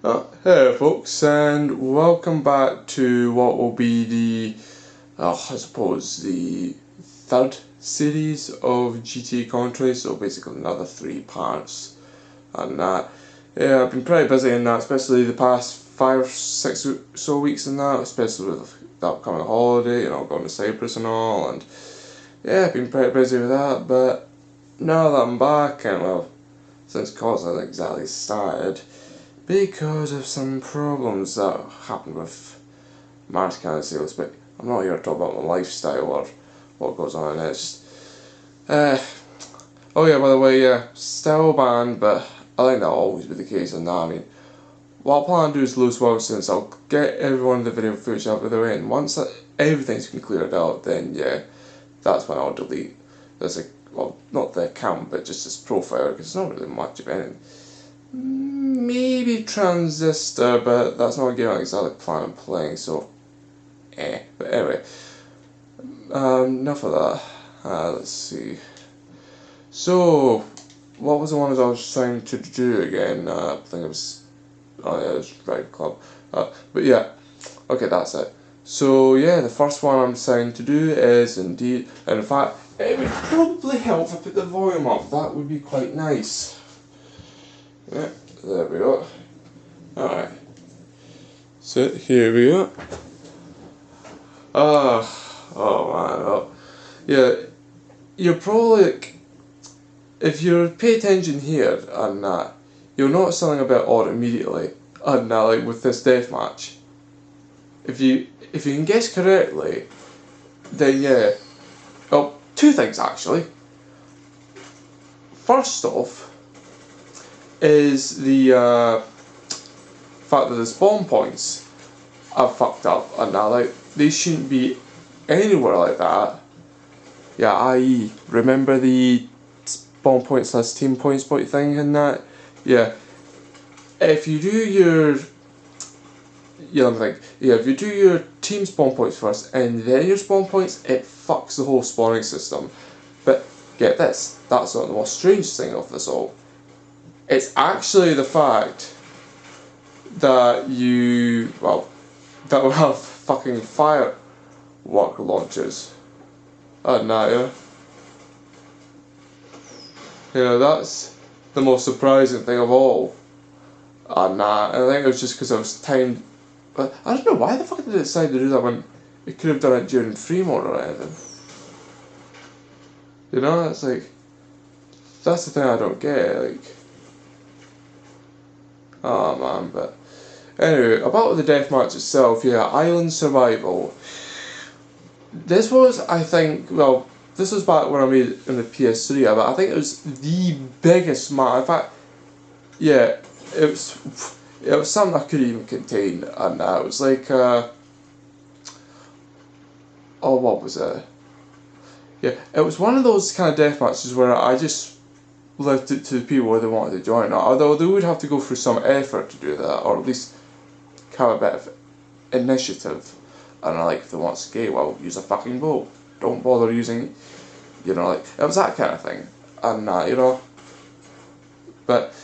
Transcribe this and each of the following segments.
Hey folks, and welcome back to what will be I suppose the third series of GTA Contra, so basically another 3 parts. And yeah, I've been pretty busy in that, especially the past 5 or 6 or so weeks in that, especially with the upcoming holiday, going to Cyprus and all, and yeah, I've been pretty busy with that, but now that I'm back, and well, since college hasn't exactly started, because of some problems that happened with market kind of sales, but I'm not here to talk about my lifestyle or what goes on. It's oh yeah, by the way, yeah, still banned, but I think that'll always be the case. And now, I mean, what I plan to do is lose well since I'll get everyone in the video footage out of the way, and once everything's been cleared out, then yeah, that's when I'll delete this. Well, not the account, but just this profile, because it's not really much of anything. Maybe Transistor, but that's not a game I exactly plan on playing, so But anyway, enough of that. Let's see. So, what was the one I was trying to do again? I think it was, oh yeah, it was Ride Club. But yeah, okay, that's it. So yeah, the first one I'm trying to do is indeed, and in fact, it would probably help if I put the volume up. That would be quite nice. Yeah, there we go. Alright. So here we go. Oh man, yeah, you're probably, like, if you pay attention here and you'll notice something a bit odd immediately, and like with this deathmatch. If you can guess correctly, then yeah, well, two things actually. First off, is the fact that the spawn points are fucked up, and now like they shouldn't be anywhere like that. Yeah, i.e., remember the spawn points / team points point thing and that? Yeah. If you do your if you do your team spawn points first and then your spawn points, it fucks the whole spawning system. But get this, that's not the most strange thing of this all. It's actually the fact that that will have fucking firework launchers. Yeah. That's the most surprising thing of all. And I think it was just because I was timed. But I don't know why the fuck did they decide to do that when it could have done it during free mode or anything. It's like, that's the thing I don't get. Like, oh man, but anyway, about the deathmatch itself, yeah, Island Survival. This was, I think, this was back when I made it in the PS3, but I think it was the biggest map. In fact, yeah, it was something I couldn't even contain, and it was like, what was it? Yeah, it was one of those kind of death matches where I just left it to the people whether they wanted to join, although they would have to go through some effort to do that, or at least have a bit of initiative. And like, if they want to skate, well, use a fucking boat. Don't bother using, like, it was that kind of thing. And but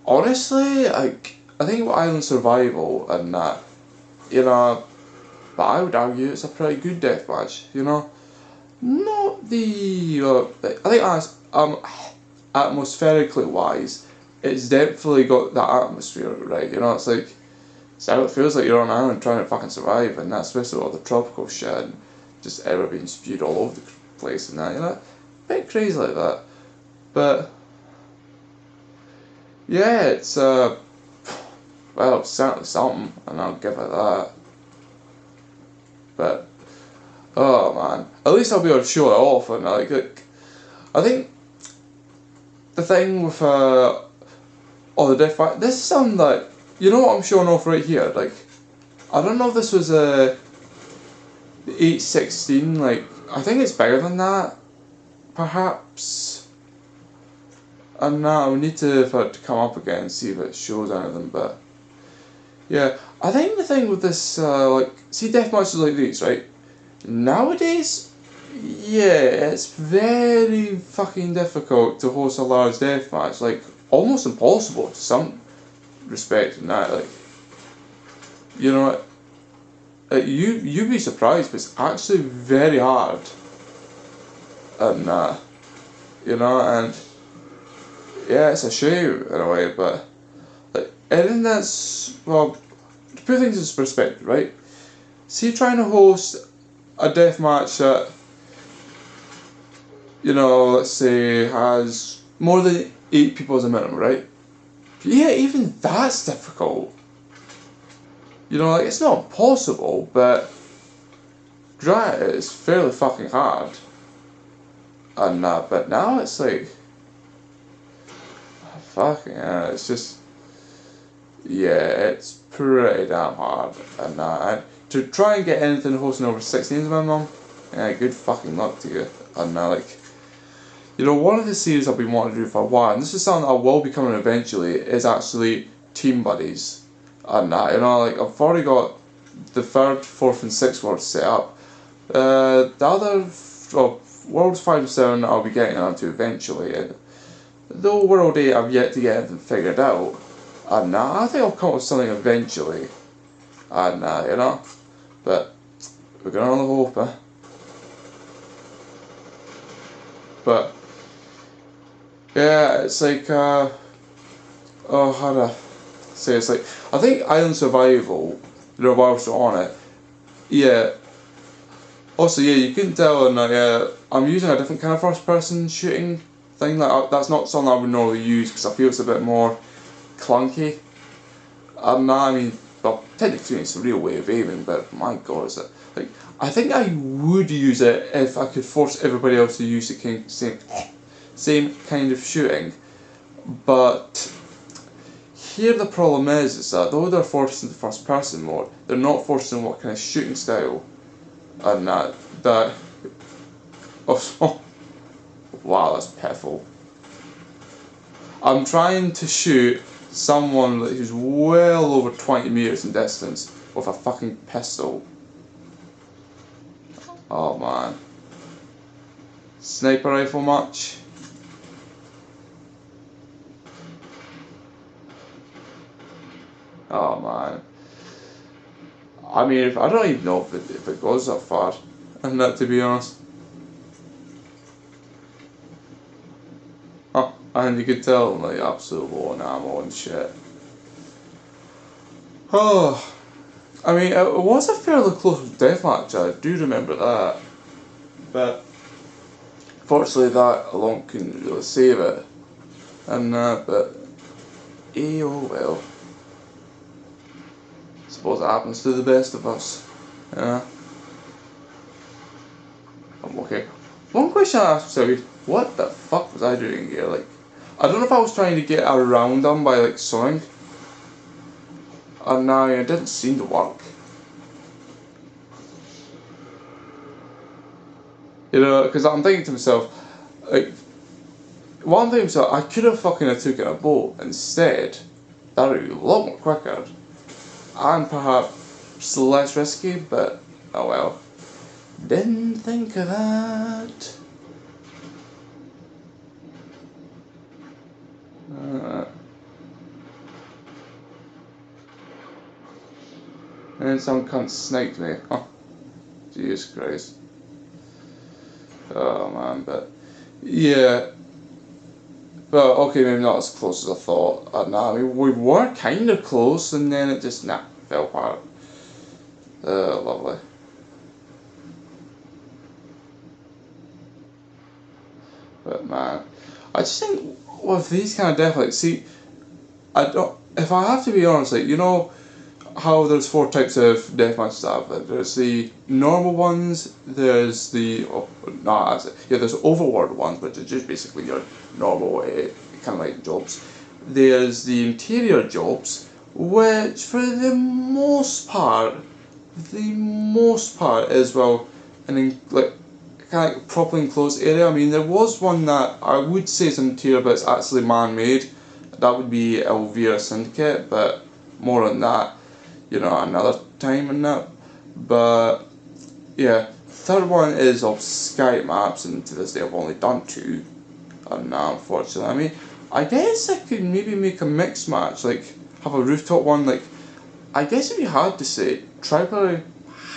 honestly, like, I think with Island Survival and but I would argue it's a pretty good deathmatch, Not the, I think atmospherically wise, it's definitely got that atmosphere, right? It's like, so it feels like you're on an island trying to fucking survive, and that's especially all the tropical shit and just everything being spewed all over the place and that, a bit crazy like that. But yeah, it's well, it's certainly something, and I'll give it that. But oh man, at least I'll be able to show it off, and like I think the thing with the death fight, this is something that, what I'm showing off right here, like, I don't know if this was a 816, like, I think it's bigger than that, perhaps. And now we need for it to come up again and see if it shows anything, but yeah, I think the thing with this, see deathmatches like these, right? Nowadays, yeah, it's very fucking difficult to host a large deathmatch, like, almost impossible to some respect in that. Like, you know, you'd be surprised, but it's actually very hard. And you know, and yeah, it's a shame in a way, but like, anything that's, well, to put things into perspective, right? See, trying to host a deathmatch that, you know, let's say has more than 8 people as a minimum, right? Yeah, even that's difficult. You know, like, it's not impossible, but granted, it's fairly fucking hard. And but now it's like, fucking it's just, yeah, it's pretty damn hard. And to try and get anything hosting over 16 as my mum, yeah, good fucking luck to you. And like, you know, one of the series I've been wanting to do for a while, and this is something I will be coming eventually, is actually Team Buddies. And you know, like, I've already got the 3rd, 4th and 6th worlds set up. The other, well, Worlds 5 and 7 I'll be getting onto eventually. And though World 8 I've yet to get everything figured out. And I think I'll come up with something eventually. And you know, but we're gonna only hope, eh? But yeah, it's like, oh, how do I say, it's like, I think Island Survival, you know, whilst we're on it, yeah, also, yeah, you can tell, and I'm using a different kind of first person shooting thing, like, that's not something I would normally use, because I feel it's a bit more clunky. I mean, well, technically it's a real way of aiming, but my god, is it, like, I think I would use it if I could force everybody else to use the same kind of shooting, but here the problem is that though they're forced into first person mode, they're not forced in what kind of shooting style, and that oh, wow, that's pitiful. I'm trying to shoot someone who's well over 20 meters in distance with a fucking pistol. Oh man. Sniper rifle much? Oh man. I mean, I don't even know if it goes that far, and that, to be honest. Oh, and you could tell I'm like absolute low on ammo and shit. Oh, I mean, it was a fairly close deathmatch, I do remember that. But fortunately that alone couldn't really save it. And but oh well. Suppose it happens to the best of us. Yeah. I'm okay. One question I asked myself is, what the fuck was I doing here? Like, I don't know if I was trying to get around them by like sewing. And now it didn't seem to work. You know, because I'm thinking to myself, like, one thing to myself, I could have fucking taken a boat instead. That would be a lot more quicker. And perhaps less risky, but oh well. Didn't think of that. And some cunt sniped me. Oh, Jesus Christ. Oh man, but yeah. But okay, maybe not as close as I thought. I mean, we were kind of close, and then it just fell apart. Lovely. But man, I just think with these kind of death, like, see, I don't. If I have to be honest, like, you know how there's 4 types of deathmatch stuff. There's the normal ones. There's the yeah. There's overworld ones, which are just basically your normal kind of like jobs. There's the interior jobs, which for the most part, is, well, like kind of like properly enclosed area. I mean, there was one that I would say is interior, but it's actually man-made. That would be Elvira Syndicate, but more on that, you know, another time and that. But yeah, third one is of Skype maps, and to this day I've only done 2, and unfortunately, I mean, I guess I could maybe make a mixed match. Like, have a rooftop one. Like, I guess if you had to say, tripod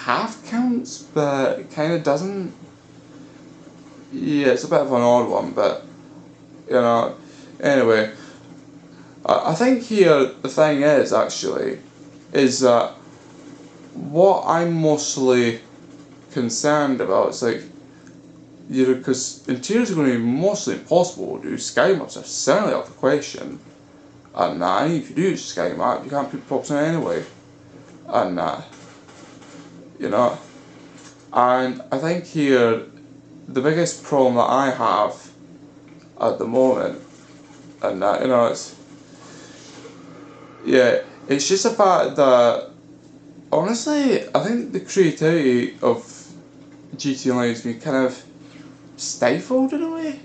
half counts, but it kind of doesn't. Yeah, it's a bit of an odd one, but you know. Anyway, I think here the thing is actually is that what I'm mostly concerned about is like, you know, because interiors are going to be mostly impossible to do. Sky maps are certainly out of the question, and if you do sky map, you can't put props in anyway, and you know, and I think here the biggest problem that I have at the moment, and you know, it's just the fact that honestly, I think the creativity of GT Online has been kind of stifled in a way.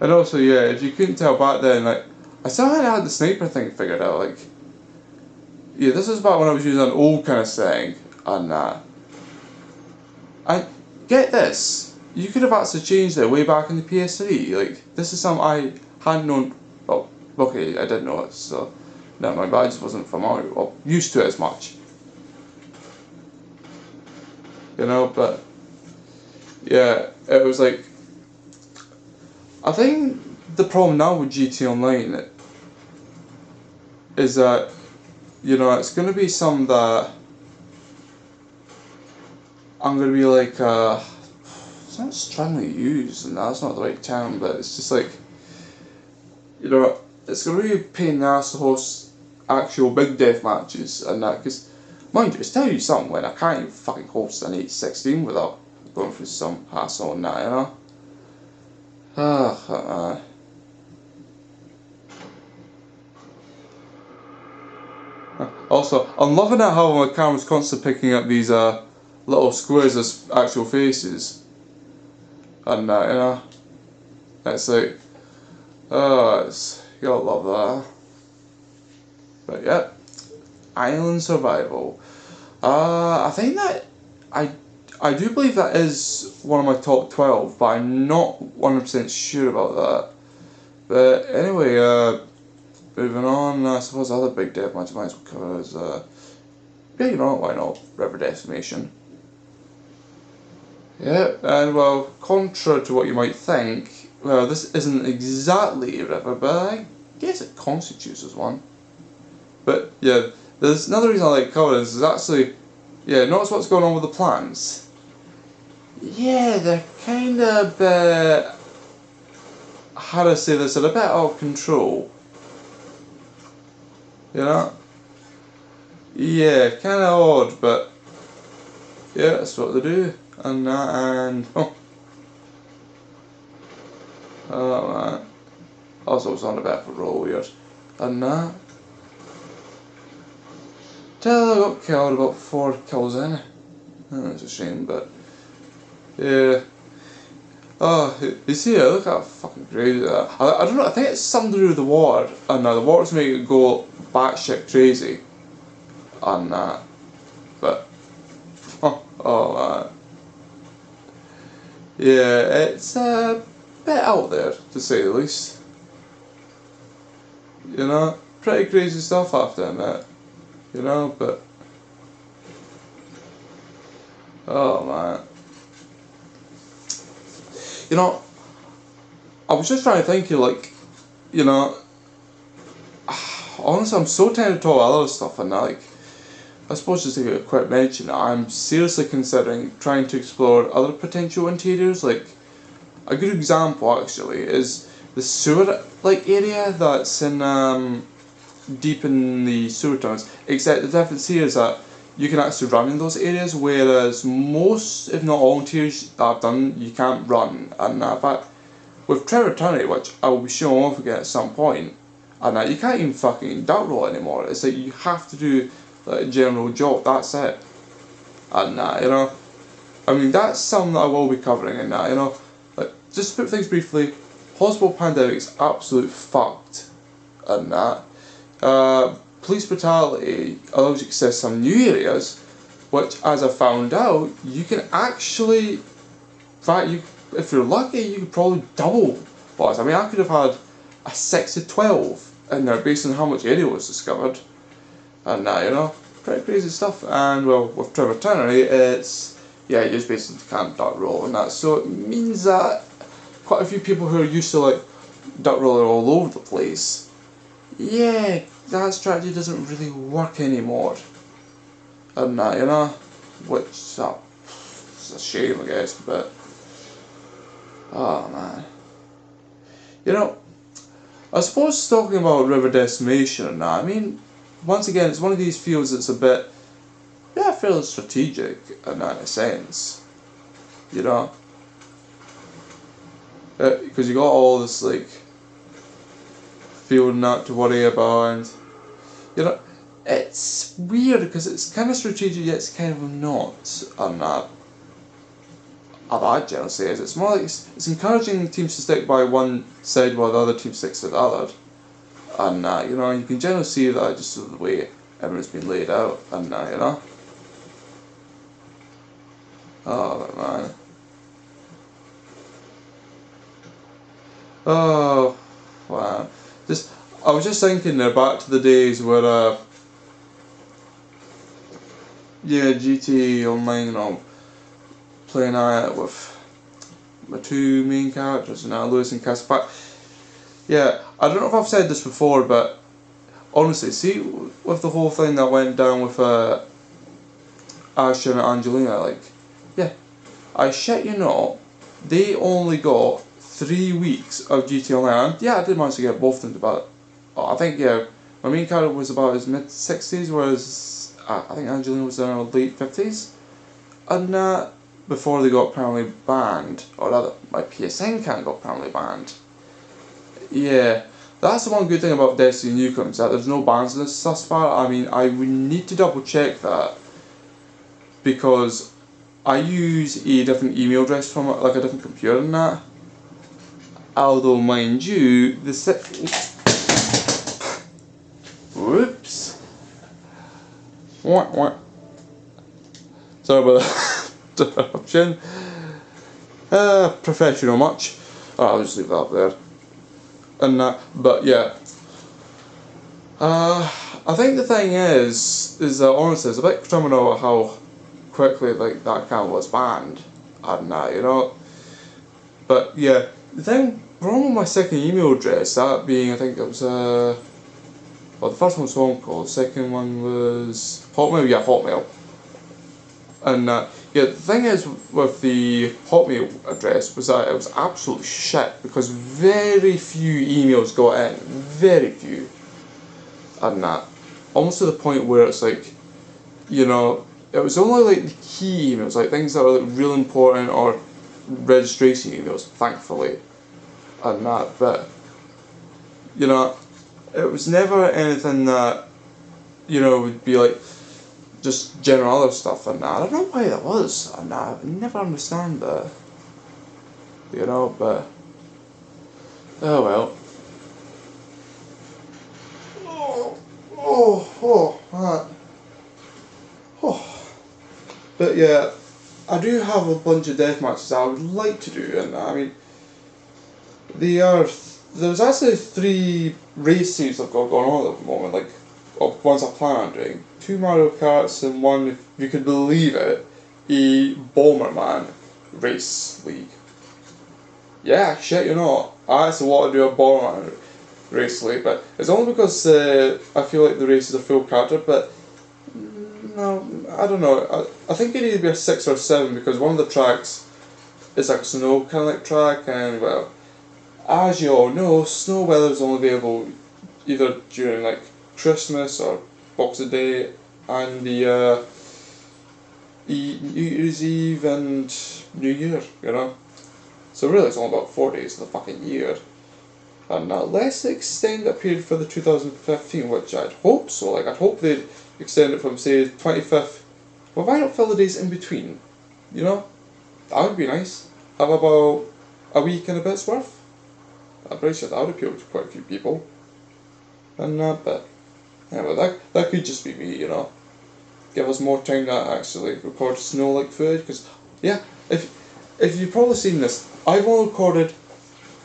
And also, yeah, if you couldn't tell back then, like, I still had the sniper thing figured out, like, yeah, this is back when I was using an old kind of setting, and and get this, you could have actually changed it way back in the PS3, like, this is something I hadn't known, well, okay, I did know it, so, never mind, but I just wasn't familiar, well, used to it as much. You know, but, yeah, it was like, I think the problem now with GT Online is that, you know, it's going to be some that I'm going to be like, it's not strongly used, and that's not the right term, but it's just like, you know, it's going to be a pain in the ass to host actual big death matches and that, because, mind you, it's telling you something when I can't even fucking host an 8-16 without going through some hassle and that, you know? Also, I'm loving at how my camera's constantly picking up these little squares as actual faces, and you know, it's like, you gotta love that. But yeah, island survival. I think that I do believe that is one of my top 12, but I'm not 100% sure about that. But anyway, moving on, I suppose other big deathmatch I might as well cover is, yeah, you know, why not, River Decimation. Yeah, and well, contrary to what you might think, well, this isn't exactly a river, but I guess it constitutes as one. But yeah, there's another reason I like covering this is actually, yeah, notice what's going on with the plants. Yeah, they're kind of, how do I say this, they're a bit out of control. You know? Yeah, kind of odd, but yeah, that's what they do. And oh man, also was on a bit of a roll here. And till I got killed about 4 kills in. It's a shame, but yeah. Oh, you see it, look how fucking crazy that. I don't know, I think it's something to do with the water, and the water's making it go batshit crazy. And but, oh man. Yeah, it's a bit out there, to say the least. You know, pretty crazy stuff I have to admit. You know, but, oh man. You know, I was just trying to think, like, you know, honestly, I'm so tempted to talk about other stuff and that, like, I suppose just to give a quick mention, I'm seriously considering trying to explore other potential interiors, like, a good example actually is the sewer, like, area that's in, deep in the sewer tunnels, except the difference here is that you can actually run in those areas, whereas most, if not all interiors that I've done, you can't run, and in fact, with Trevor Eternity, which I will be showing off again at some point, and you can't even fucking dirt roll anymore. It's like you have to do like a general job. That's it. And you know, I mean that's something that I will be covering in that. You know, like just to put things briefly, hospital pandemic's absolute fucked, and police brutality allows you to access some new areas, which, as I found out, you can actually, in fact, if you're lucky, you could probably double But I mean, I could have had a 6 to 12 in there based on how much area was discovered. And you know, pretty crazy stuff. And well, with Trevor Turner, it's, yeah, you just basically can't duck roll and that. So it means that quite a few people who are used to like duck rolling all over the place, yeah, that strategy doesn't really work anymore. And you know, which it's a shame, I guess, but oh man. You know, I suppose talking about river decimation and that, I mean, once again, it's one of these fields that's a bit, yeah, fairly strategic in a sense. You know, because you got all this like field not to worry about, and you know, it's weird because it's kind of strategic yet it's kind of not. And I generally say is it's more like it's encouraging teams to stick by one side while the other team sticks to the other. And you know, you can generally see that just the way everything's been laid out. And you know, oh man, oh wow, just I was just thinking there back to the days where yeah, GTA Online, you know, playing at it with my two main characters, Lewis and Cass. But yeah, I don't know if I've said this before, but honestly, see, with the whole thing that went down with Asher and Angelina, like, yeah, I shit you not, they only got 3 weeks of GTA Online. And yeah, I did manage to get both of them, but I think, yeah, my main character was about his mid-60s, whereas I think Angelina was in her late 50s. And before they got apparently banned, or rather, my PSN account got apparently banned. Yeah, that's the one good thing about Destiny Newcomes, that there's no bans in this thus far. I mean, I would need to double check that, because I use a different email address from like a different computer and that. Although, mind you, whoops. What? Sorry about that interruption. Professional much. Oh, I'll just leave that up there. And but yeah. I think the thing is that honestly, it's a bit criminal how quickly like that account was banned, and you know. But yeah, the thing wrong with my second email address, that being I think it was well, the first one was Home Call, the second one was Hotmail. Yeah, Hotmail. And yeah, the thing is with the Hotmail address was that it was absolute shit because very few emails got in, very few. And almost to the point where it's like, you know, it was only like the key emails, like things that were like real important or registration emails, thankfully. And but you know, it was never anything that, you know, would be like just general other stuff. And I don't know why that was, and I never understand that, you know, but oh well. But yeah, I do have a bunch of death matches I would like to do, and I mean, there's actually 3 race series I've got going on at the moment, like, ones I plan on doing. 2 Mario Karts and 1, if you could believe it, a Bomberman race league. Yeah, shit you not. I actually want to do a Bomberman race league, but it's only because I feel like the races are full character, but no, I don't know. I think it needs to be a 6 or 7 because one of the tracks is like a snow kind of like track, and well, as you all know, snow weather is only available either during like Christmas or Boxing Day and the New Year's Eve and New Year, you know. So really, it's only about 4 days of the fucking year. And let's extend that period for the 2015, which I'd hope so. Like, I'd hope they'd extend it from, say, 25th. Well, why not fill the days in between? You know? That would be nice. Have about a week and a bit's worth. I'm pretty sure that would appeal to quite a few people. And but anyway, that could just be me, you know. Give us more time to actually record snow like footage, because yeah, if you've probably seen this, I've only recorded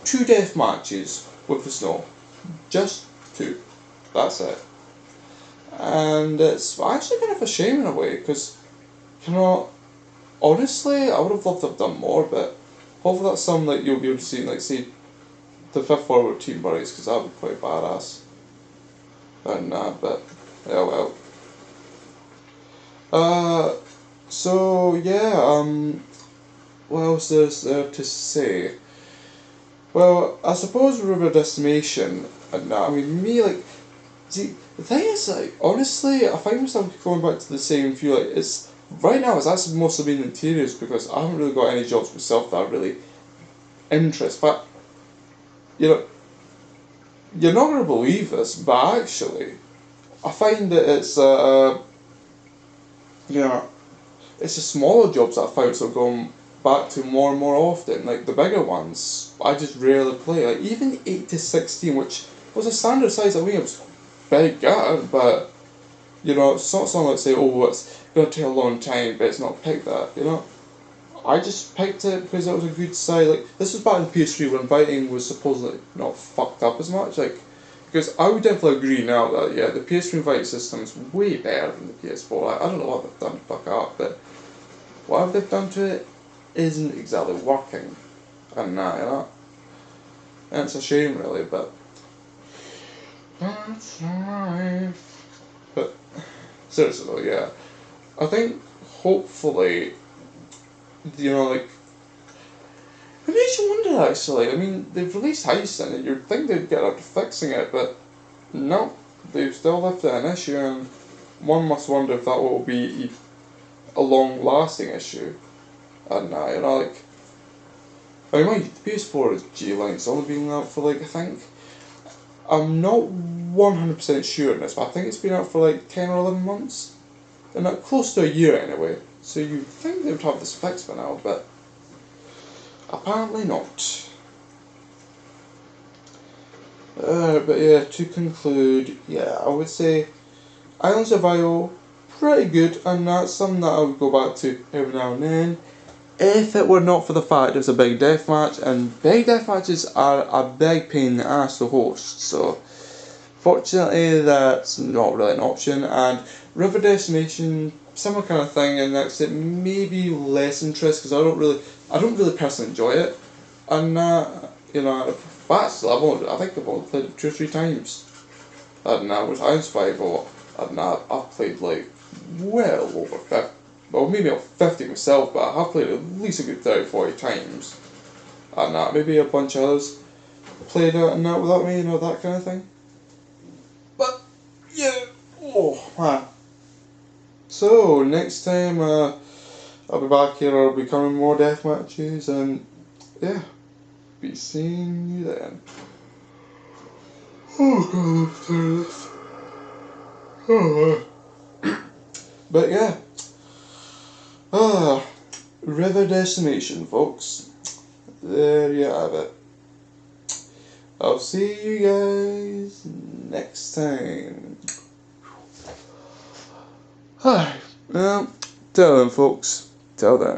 2 death matches with the snow. Just 2. That's it. And it's actually kind of a shame in a way, because, you know, honestly, I would have loved to have done more, but hopefully that's something that you'll be able to see, like, say, the 5th forward team buddies, because that would be quite badass. And but, yeah, well. So, yeah, what else is there to say? Well, I suppose River Destination, and I mean, me, like, see, the thing is, like, honestly, I find myself going back to the same feel, like, it's, right now, it's actually mostly been interiors, because I haven't really got any jobs myself that are really interest, but, you know, you're not going to believe this, but actually, I find that it's, you know, it's the smaller jobs that I found so going back to more and more often. Like the bigger ones, I just rarely play. Like even 8 to 16, which was a standard size. I mean, it was very good, but you know, it's not something like say, oh, it's gonna take a long time, but it's not picked that. You know, I just picked it because it was a good size. Like this was back in PS3 when fighting was supposedly not fucked up as much. Like. Because I would definitely agree now that yeah, the PS3 fight system is way better than the PS4. Like, I don't know what they've done to fuck up, but what they've done to it isn't exactly working. And you know, and it's a shame really, but that's life. But seriously though, yeah, I think hopefully, you know, like it makes you wonder actually. I mean, they've released Heist and you'd think they'd get up to fixing it, but no, they've still left it an issue, and one must wonder if that will be a long-lasting issue. And you know, like, I mean, the PS4 is G-Line, it's only been out for like, I think, I'm not 100% sure on this, but I think it's been out for like 10 or 11 months. And close to a year anyway. So you'd think they would have this fixed by now, but apparently not. But yeah, to conclude, yeah, I would say Island Survival, pretty good, and that's something that I would go back to every now and then. If it were not for the fact it's a big deathmatch, and big deathmatches are a big pain in the ass to host, so fortunately that's not really an option. And River Destination, similar kind of thing, and that's it. Maybe less interest because I don't really personally enjoy it, and you know, but I think I've only played it 2 or 3 times, and with Iron Survival, and I've played like well over 50. Well, maybe not 50 myself, but I have played at least a good 30, 40 times. And maybe a bunch of others played it and that without me, you know, that kind of thing. But, yeah, oh man. So, next time I'll be back here, I'll be coming more death matches, and yeah, be seeing you then. Oh god, oh, but yeah. River Destination, folks. There you have it. I'll see you guys next time. Hi. Well, till then, folks. Till then.